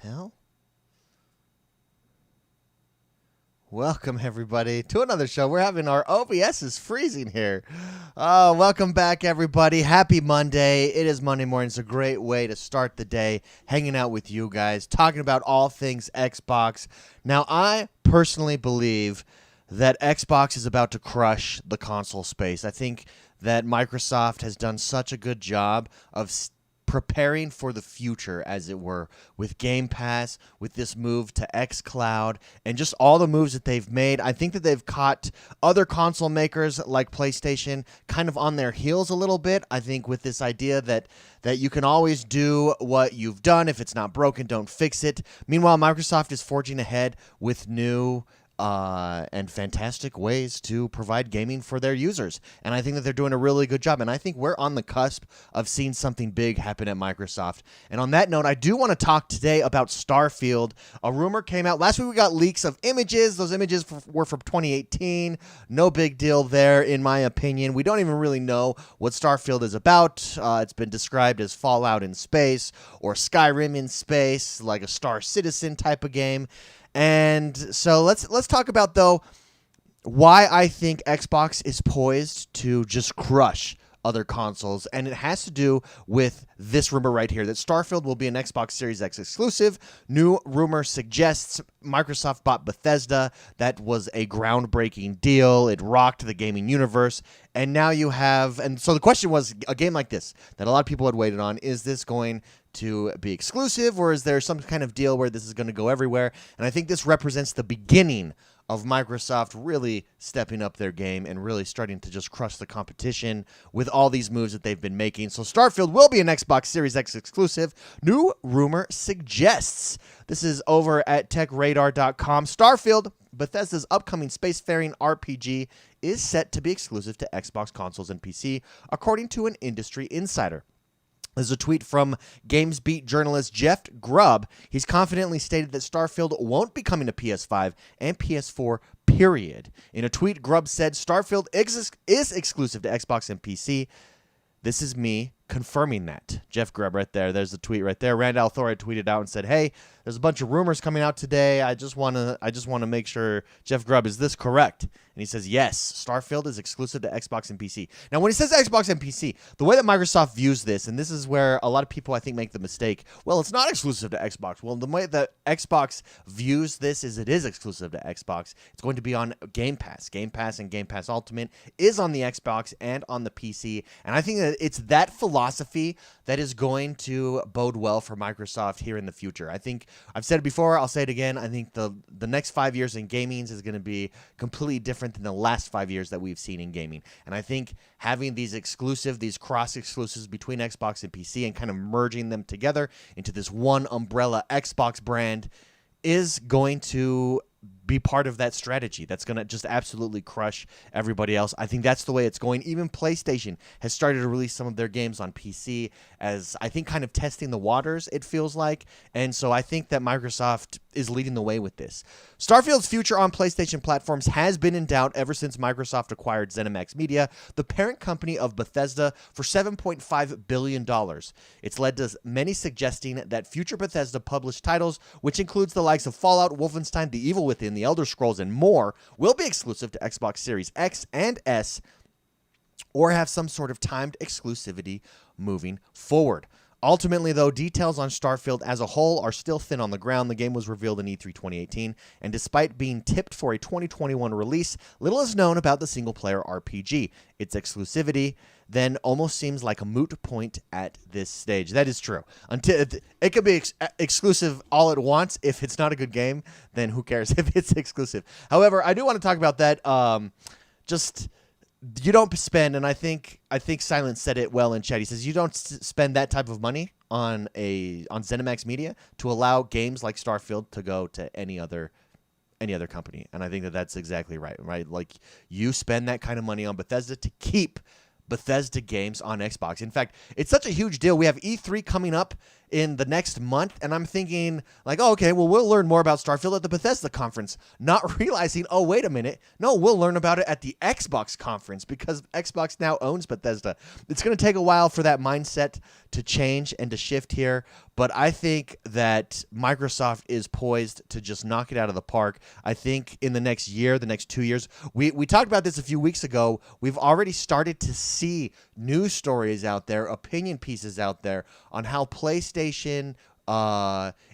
hell? Welcome, everybody, to another show. We're having our OBS is freezing here. Welcome back, everybody. Happy Monday. It is Monday morning. It's a great way to start the day, hanging out with you guys, talking about all things Xbox. Now, I personally believe that Xbox is about to crush the console space. I think that Microsoft has done such a good job of preparing for the future, as it were, with Game Pass, with this move to xCloud, and just all the moves that they've made. I think that they've caught other console makers like PlayStation kind of on their heels a little bit. I think with this idea that you can always do what you've done. If it's not broken, don't fix it. Meanwhile, Microsoft is forging ahead with new and fantastic ways to provide gaming for their users. And I think that they're doing a really good job. And I think we're on the cusp of seeing something big happen at Microsoft. And on that note, I do want to talk today about Starfield. A rumor came out. Last week we got leaks of images. Those images were from 2018. No big deal there, in my opinion. We don't even really know what Starfield is about. It's been described as Fallout in space or Skyrim in space, like a Star Citizen type of game. And so let's talk about, though, why I think Xbox is poised to just crush other consoles. And it has to do with this rumor right here, that Starfield will be an Xbox Series X exclusive. New rumor suggests Microsoft bought Bethesda. That was a groundbreaking deal. It rocked the gaming universe. And now you have, and so the question was, a game like this that a lot of people had waited on, is this going to be exclusive, or is there some kind of deal where this is going to go everywhere? And I think this represents the beginning of Microsoft really stepping up their game and really starting to just crush the competition with all these moves that they've been making. So Starfield will be an Xbox Series X exclusive. New rumor suggests. This is over at techradar.com. Starfield, Bethesda's upcoming spacefaring RPG, is set to be exclusive to Xbox consoles and PC, according to an industry insider. There's a tweet from GamesBeat journalist Jeff Grubb. He's confidently stated that Starfield won't be coming to PS5 and PS4, period. In a tweet, Grubb said Starfield is exclusive to Xbox and PC. This is me confirming that. Jeff Grubb right there. There's the tweet right there. Rand Althor had tweeted out and said, "Hey, there's a bunch of rumors coming out today. I just want to make sure, Jeff Grubb, is this correct?" And he says, "Yes, Starfield is exclusive to Xbox and PC." Now, when he says Xbox and PC, the way that Microsoft views this, and this is where a lot of people I think make the mistake, well, it's not exclusive to Xbox. Well, the way that Xbox views this is it is exclusive to Xbox. It's going to be on Game Pass. Game Pass and Game Pass Ultimate is on the Xbox and on the PC. And I think that it's that philosophy that is going to bode well for Microsoft here in the future. I think I've said it before, I'll say it again. I think the next 5 years in gaming is going to be completely different than the last 5 years that we've seen in gaming. And I think having these cross exclusives between Xbox and PC and kind of merging them together into this one umbrella Xbox brand is going to be part of that strategy that's going to just absolutely crush everybody else. I think that's the way it's going. Even PlayStation has started to release some of their games on PC as, I think, kind of testing the waters, it feels like. And so I think that Microsoft is leading the way with this. Starfield's future on PlayStation platforms has been in doubt ever since Microsoft acquired ZeniMax Media, the parent company of Bethesda, for $7.5 billion. It's led to many suggesting that future Bethesda published titles, which includes the likes of Fallout, Wolfenstein, The Evil Within, The Elder Scrolls, and more, will be exclusive to Xbox Series X and S, or have some sort of timed exclusivity moving forward. Ultimately, though, details on Starfield as a whole are still thin on the ground. The game was revealed in E3 2018, and despite being tipped for a 2021 release, little is known about the single-player RPG. Its exclusivity then almost seems like a moot point at this stage. That is true. Until it could be exclusive all at once. If it's not a good game, then who cares if it's exclusive? However, I do want to talk about that. You don't spend, and I think Silence said it well in chat. He says you don't spend that type of money on ZeniMax Media to allow games like Starfield to go to any other company. And I think that that's exactly right. Like, you spend that kind of money on Bethesda to keep Bethesda games on Xbox. In fact, it's such a huge deal. We have E3 coming up in the next month, and I'm thinking like, oh, okay, well, we'll learn more about Starfield at the Bethesda conference, not realizing, oh, wait a minute, no, we'll learn about it at the Xbox conference because Xbox now owns Bethesda. It's going to take a while for that mindset to change and to shift here, but I think that Microsoft is poised to just knock it out of the park. I think in the next year, the next 2 years, we talked about this a few weeks ago. We've already started to see news stories out there, opinion pieces out there on how PlayStation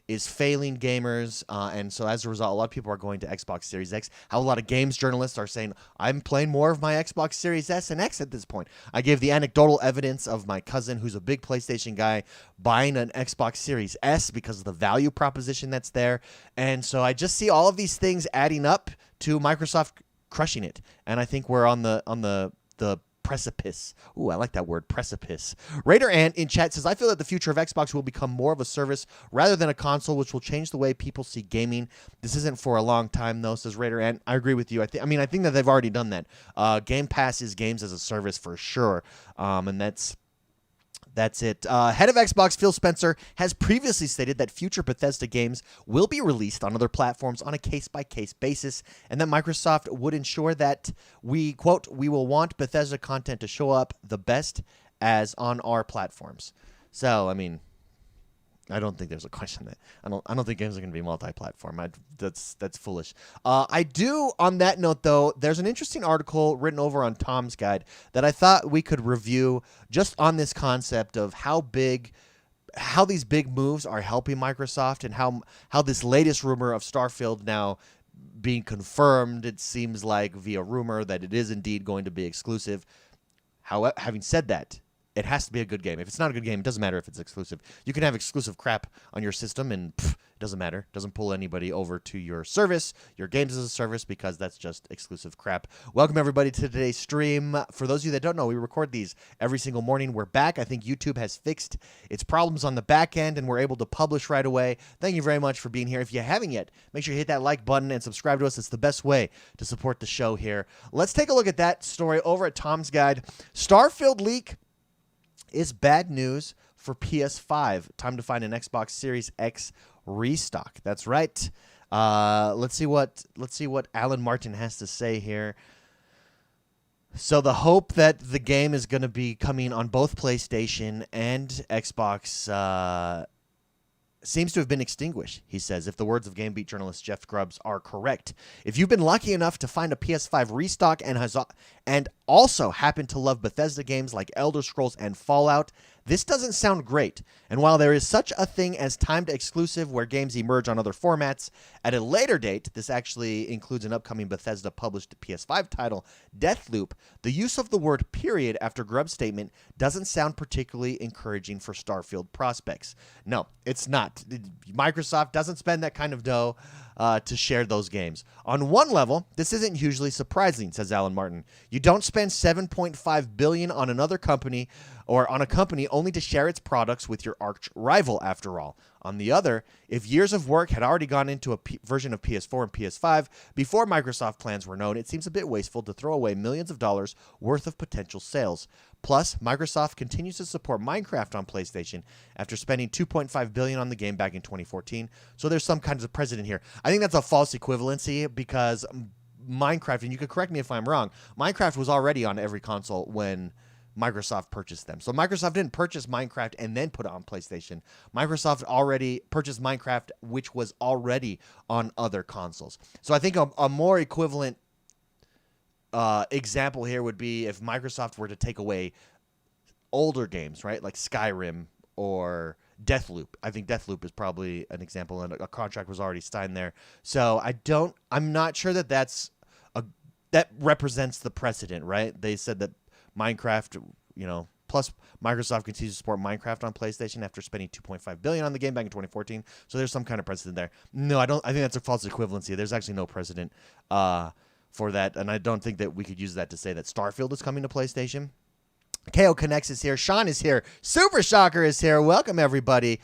is failing gamers, and so as a result, a lot of people are going to Xbox Series X. How a lot of games journalists are saying, I'm playing more of my Xbox Series S and X at this point. I gave the anecdotal evidence of my cousin, who's a big PlayStation guy, buying an Xbox Series S because of the value proposition that's there, and so I just see all of these things adding up to Microsoft crushing it, and I think we're on the precipice. Ooh, I like that word, precipice. Raider Ant in chat says, I feel that the future of Xbox will become more of a service rather than a console, which will change the way people see gaming. This isn't for a long time, though, says Raider Ant. I agree with you. I think that they've already done that. Game Pass is games as a service for sure, and that's it. Head of Xbox, Phil Spencer, has previously stated that future Bethesda games will be released on other platforms on a case-by-case basis, and that Microsoft would ensure that we, quote, we will want Bethesda content to show up the best as on our platforms. So, I mean, I don't think there's a question that I don't think games are going to be multi-platform. That's foolish. I do, on that note, though, there's an interesting article written over on Tom's Guide that I thought we could review just on this concept of how these big moves are helping Microsoft, and how this latest rumor of Starfield now being confirmed, it seems like via rumor, that it is indeed going to be exclusive. However, having said that, it has to be a good game. If it's not a good game, it doesn't matter if it's exclusive. You can have exclusive crap on your system, and it doesn't matter. It doesn't pull anybody over to your service, your games as a service, because that's just exclusive crap. Welcome, everybody, to today's stream. For those of you that don't know, we record these every single morning. We're back. I think YouTube has fixed its problems on the back end, and we're able to publish right away. Thank you very much for being here. If you haven't yet, make sure you hit that like button and subscribe to us. It's the best way to support the show here. Let's take a look at that story over at Tom's Guide. Starfield leak is bad news for PS5. Time to find an Xbox Series X restock. That's right. Let's see what Alan Martin has to say here. So the hope that the game is going to be coming on both PlayStation and Xbox seems to have been extinguished, he says, if the words of GameBeat journalist Jeff Grubbs are correct. If you've been lucky enough to find a PS5 restock and also happen to love Bethesda games like Elder Scrolls and Fallout, this doesn't sound great. And while there is such a thing as timed exclusive where games emerge on other formats, at a later date, this actually includes an upcoming Bethesda-published PS5 title, Deathloop, the use of the word period after Grubb's statement doesn't sound particularly encouraging for Starfield prospects. No, it's not. Microsoft doesn't spend that kind of dough to share those games. On one level, this isn't hugely surprising, says Alan Martin. You don't spend $7.5 billion on another company or on a company only to share its products with your arch rival, after all. On the other, if years of work had already gone into a version of PS4 and PS5 before Microsoft plans were known, it seems a bit wasteful to throw away millions of dollars worth of potential sales. Plus, Microsoft continues to support Minecraft on PlayStation after spending $2.5 billion on the game back in 2014, so there's some kind of precedent here. I think that's a false equivalency because Minecraft, and you could correct me if I'm wrong, Minecraft was already on every console when Microsoft purchased them. So Microsoft didn't purchase Minecraft and then put it on PlayStation. Microsoft already purchased Minecraft, which was already on other consoles. So I think a more equivalent example here would be if Microsoft were to take away older games, right, like Skyrim or Deathloop. I think Deathloop is probably an example, and a contract was already signed there. So I'm not sure that represents the precedent, right? They said that Minecraft, plus Microsoft continues to support Minecraft on PlayStation after spending $2.5 billion on the game back in 2014. So there's some kind of precedent there. No, I don't. I think that's a false equivalency. There's actually no precedent for that, and I don't think that we could use that to say that Starfield is coming to PlayStation. KO Connects is here. Sean is here. Super Shocker is here. Welcome, everybody.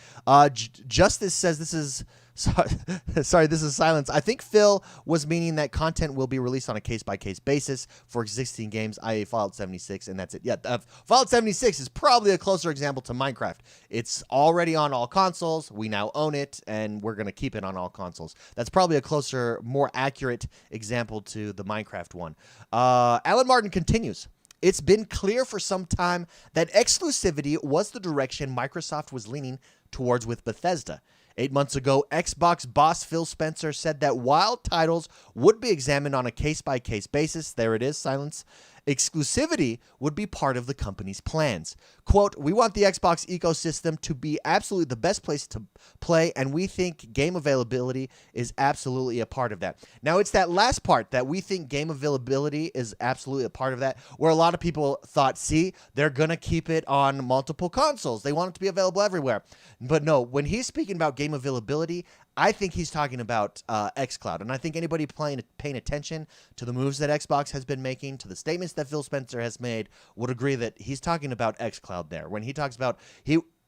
Justice says this is... Sorry, this is silence. I think Phil was meaning that content will be released on a case-by-case basis for existing games, i.e. Fallout 76, and that's it. Yeah, Fallout 76 is probably a closer example to Minecraft. It's already on all consoles. We now own it, and we're going to keep it on all consoles. That's probably a closer, more accurate example to the Minecraft one. Alan Martin continues. It's been clear for some time that exclusivity was the direction Microsoft was leaning towards with Bethesda. 8 months ago, Xbox boss Phil Spencer said that while titles would be examined on a case-by-case basis, there it is, silence, exclusivity would be part of the company's plans. Quote, we want the Xbox ecosystem to be absolutely the best place to play, and we think game availability is absolutely a part of that. Now, it's that last part that we think game availability is absolutely a part of that, where a lot of people thought, see, they're going to keep it on multiple consoles. They want it to be available everywhere. But no, when he's speaking about game availability, I think he's talking about xCloud, and I think anybody paying attention to the moves that Xbox has been making, to the statements that Phil Spencer has made, would agree that he's talking about xCloud there. When he talks about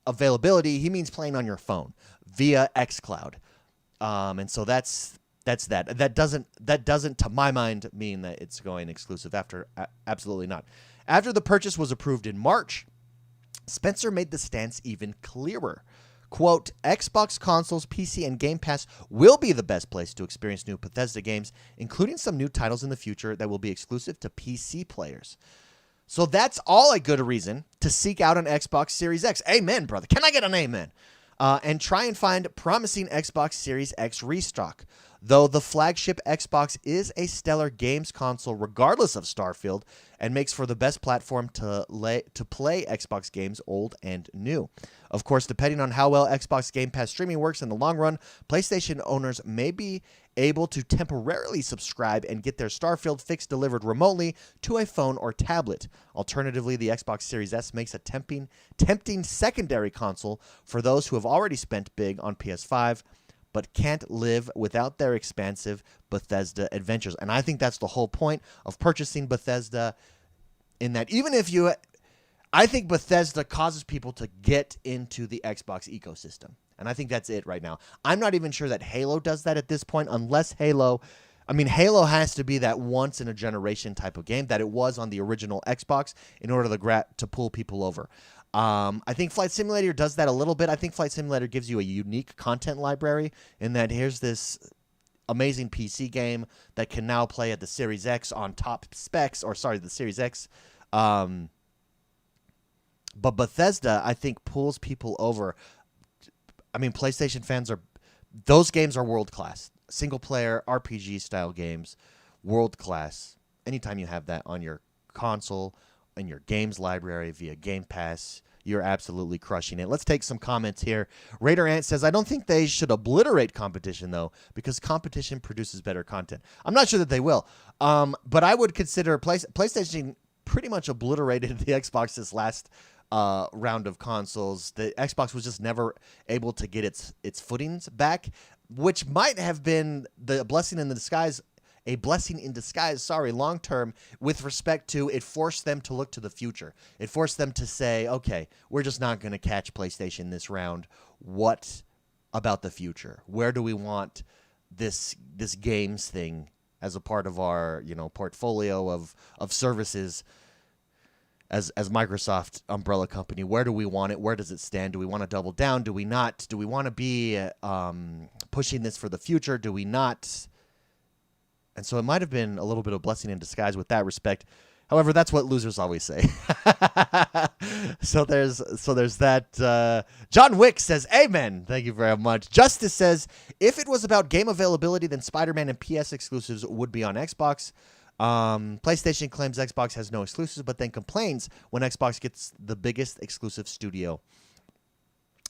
availability, he means playing on your phone via xCloud, and so that's that. That doesn't, to my mind, mean that it's going exclusive. Absolutely not. After the purchase was approved in March, Spencer made the stance even clearer. Quote, Xbox consoles, PC, and Game Pass will be the best place to experience new Bethesda games, including some new titles in the future that will be exclusive to PC players. So that's all a good reason to seek out an Xbox Series X. Amen, brother. Can I get an amen? And try and find promising Xbox Series X restock. Though the flagship Xbox is a stellar games console regardless of Starfield and makes for the best platform to play Xbox games old and new. Of course, depending on how well Xbox Game Pass streaming works in the long run, PlayStation owners may be able to temporarily subscribe and get their Starfield fix delivered remotely to a phone or tablet. Alternatively, the Xbox Series S makes a tempting secondary console for those who have already spent big on PS5 but can't live without their expansive Bethesda adventures. And I think that's the whole point of purchasing Bethesda, in that even if you... I think Bethesda causes people to get into the Xbox ecosystem. And I think that's it right now. I'm not even sure that Halo does that at this point, unless Halo... I mean, Halo has to be that once-in-a-generation type of game that it was on the original Xbox in order to pull people over. I think Flight Simulator does that a little bit. I think Flight Simulator gives you a unique content library in that here's this amazing PC game that can now play at the Series X on top specs, the Series X. But Bethesda, I think, pulls people over. I mean, PlayStation fans those games are world-class. Single-player RPG-style games, world-class. Anytime you have that on your console, in your games library via Game Pass, you're absolutely crushing it. Let's take some comments here. Raider Ant says, I don't think they should obliterate competition, though, because competition produces better content. I'm not sure that they will, but I would consider PlayStation pretty much obliterated the Xbox this last round of consoles. The Xbox was just never able to get its footings back, which might have been the blessing in disguise long term, with respect to it forced them to look to the future. It forced them to say, okay, we're just not going to catch PlayStation this round. What about the future? Where do we want this games thing as a part of our, portfolio of services as Microsoft umbrella company? Where do we want it? Where does it stand? Do we want to double down? Do we not? Do we want to be pushing this for the future? Do we not? And so it might have been a little bit of blessing in disguise with that respect. However, that's what losers always say. So there's that. John Wick says, amen. Thank you very much. Justice says, if it was about game availability, then Spider-Man and PS exclusives would be on Xbox. PlayStation claims Xbox has no exclusives, but then complains when Xbox gets the biggest exclusive studio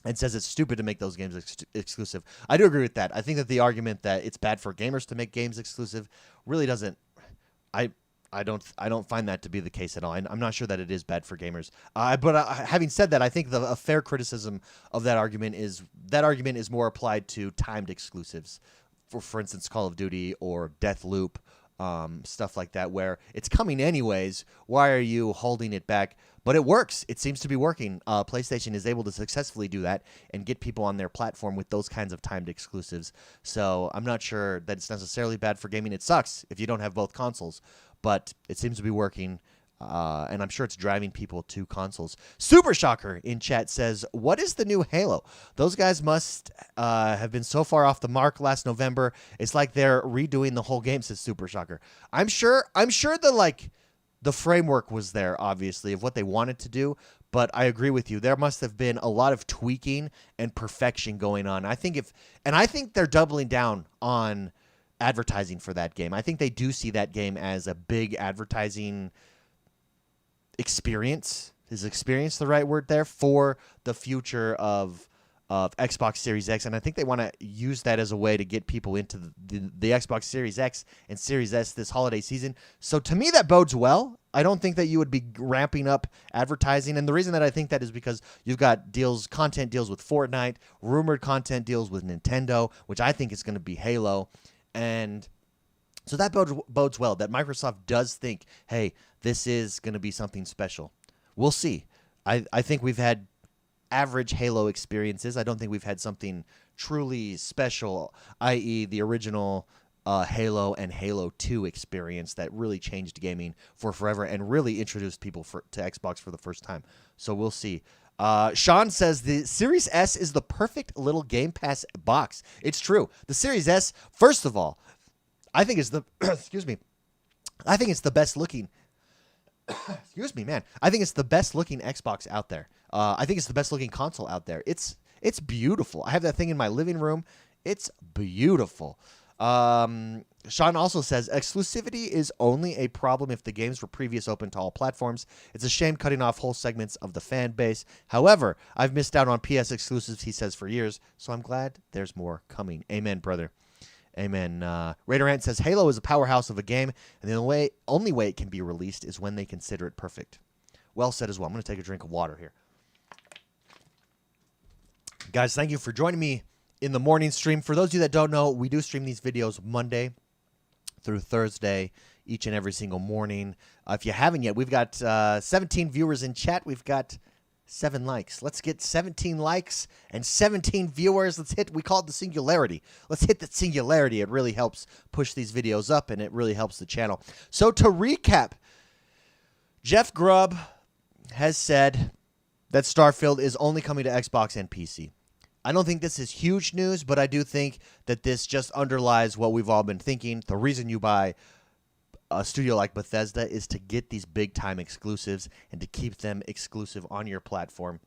and says it's stupid to make those games exclusive. I do agree with that. I think that the argument that it's bad for gamers to make games exclusive really doesn't. I don't find that to be the case at all. I'm not sure that it is bad for gamers. But having said that, I think a fair criticism of that argument is more applied to timed exclusives, for instance, Call of Duty or Deathloop, stuff like that, where it's coming anyways. Why are you holding it back? But it works. It seems to be working. PlayStation is able to successfully do that and get people on their platform with those kinds of timed exclusives. So I'm not sure that it's necessarily bad for gaming. It sucks if you don't have both consoles, but it seems to be working. And I'm sure it's driving people to consoles. Super Shocker in chat says, what is the new Halo? Those guys must have been so far off the mark last November. It's like they're redoing the whole game, says Super Shocker. I'm sure the framework was there, obviously, of what they wanted to do. But I agree with you. There must have been a lot of tweaking and perfection going on. I think they're doubling down on advertising for that game. I think they do see that game as a big advertising experience. Is experience the right word there for the future of Xbox Series X? And I think they want to use that as a way to get people into the Xbox Series X and Series S this holiday season. So to me, that bodes well. I don't think that you would be ramping up advertising. And the reason that I think that is because you've got content deals with Fortnite, rumored content deals with Nintendo, which I think is going to be Halo. And so that bodes well, that Microsoft does think, hey, this is going to be something special. We'll see. I think we've had average Halo experiences. I don't think we've had something truly special, i.e. the original Halo and Halo 2 experience that really changed gaming for forever and really introduced people to Xbox for the first time. So we'll see. Sean says the Series S is the perfect little Game Pass box. It's true. The Series S, first of all, I think it's the excuse me. I think it's the best looking. Excuse me, man. I think it's the best looking Xbox out there. I think it's the best looking console out there. It's beautiful. I have that thing in my living room. It's beautiful. Sean also says exclusivity is only a problem if the games were previously open to all platforms. It's a shame cutting off whole segments of the fan base. However, I've missed out on PS exclusives, he says, for years, so I'm glad there's more coming. Amen, brother. Amen. Raider Ant says Halo is a powerhouse of a game, and the only way it can be released is when they consider it perfect. Well said as well. I'm going to take a drink of water here. Guys, thank you for joining me in the morning stream. For those of you that don't know, we do stream these videos Monday through Thursday, each and every single morning. If you haven't yet, we've got 17 viewers in chat. We've got 7 likes. Let's get 17 likes and 17 viewers. We call it the singularity. Let's hit the singularity. It really helps push these videos up, and it really helps the channel. So to recap, Jeff Grubb has said that Starfield is only coming to Xbox and PC. I don't think this is huge news, but I do think that this just underlies what we've all been thinking. The reason you buy a studio like Bethesda is to get these big-time exclusives and to keep them exclusive on your platform.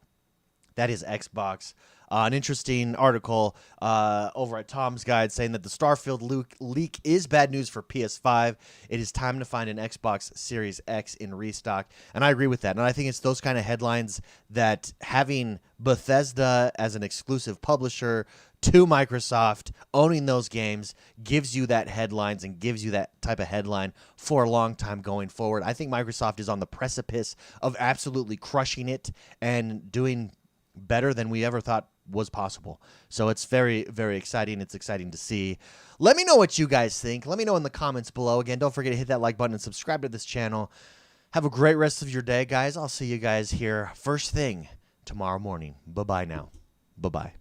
That is Xbox. An interesting article over at Tom's Guide saying that the Starfield leak is bad news for PS5. It is time to find an Xbox Series X in restock. And I agree with that. And I think it's those kind of headlines that having Bethesda as an exclusive publisher to Microsoft, owning those games, gives you that headlines and gives you that type of headline for a long time going forward. I think Microsoft is on the precipice of absolutely crushing it and doing better than we ever thought was possible. So it's very, very exciting. It's exciting to see. Let me know what you guys think. Let me know in the comments below. Again, don't forget to hit that like button and subscribe to this channel. Have a great rest of your day, guys. I'll see you guys here first thing tomorrow morning. Bye-bye now. Bye-bye.